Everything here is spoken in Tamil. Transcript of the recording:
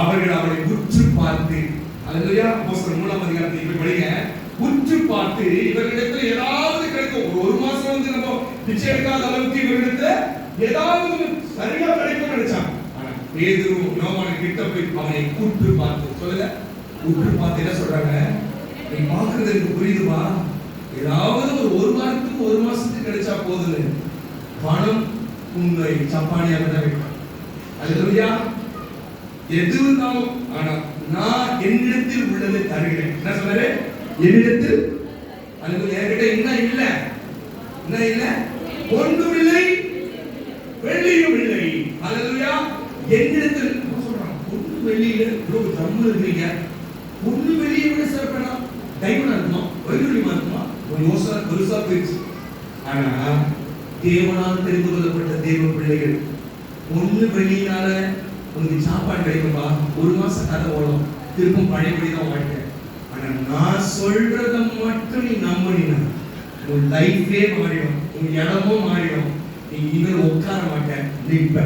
அவர்கள் அவரை உற்று பார்த்து, அல்லேலூயா, அப்போஸ்தலர் 3ஆம் அதிகாரத்தை இப்படி படிங்க. உற்று பார்த்து இவர்களிடத்தில் ஏதாவது கிடைக்கும். ஒரு மாசம் வந்து நம்ம பிச்சை எடுக்காத அளவுக்கு இவர்களிடத்துல ஏதாவது சரியா கிடைக்கும் நினைச்சாங்க. ஆனா பேதுரு யோவானை கிட்ட போய் அவனை உற்று பார்த்து, சொல்லுங்க, உற்று பார்த்து என்ன சொல்றாங்க? நீ பார்க்கிறது எனக்கு புரியுதுமா, ஏதாவது ஒரு வாரத்துக்கு ஒரு மாசத்துக்கு கிடைச்சா போதுன்னு பணம் உங்களை சப்பானியாக தான் வைக்கும். அல்லேலூயா. எது இருந்தாலும் ஆனா நான் என்னிடத்தில் உள்ளதை தருகிறேன். என்ன சொல்றாரு? என்னிடத்தில். அல்லேலூயா. என்கிட்ட என்ன இல்ல ஒன்றும் இல்லை, வெள்ளியும் இல்லை. அல்லேலூயா. என்னிடத்தில் சொல்றான், ஒன்று வெள்ளியில இவ்வளவு ஜம்மு இருக்கீங்க, ஒன்று வெள்ளியை விட சிறப்பா டைமண்டா இருக்குமா, வைடூரியமா இருக்குமா, ஒரு யோசனை பெருசா போயிடுச்சு. ஆனா தேவனால் தெரிந்து கொள்ளப்பட்ட தேவ பிள்ளைகள், ஒன்று வெள்ளியினால உனக்கு சாப்பாடு கிடைக்கும்பா, ஒரு மாசம் கதை ஓடும், திருப்பும் பழையபடிதான் வாழ்க்கை. ஆனா நான் சொல்றத மட்டும் நீ நம்பினா உன் லைஃபே மாறிடும், உன் இடமும் மாறிடும். நீ இனிமேல் உட்கார மாட்டேன், நிற்ப.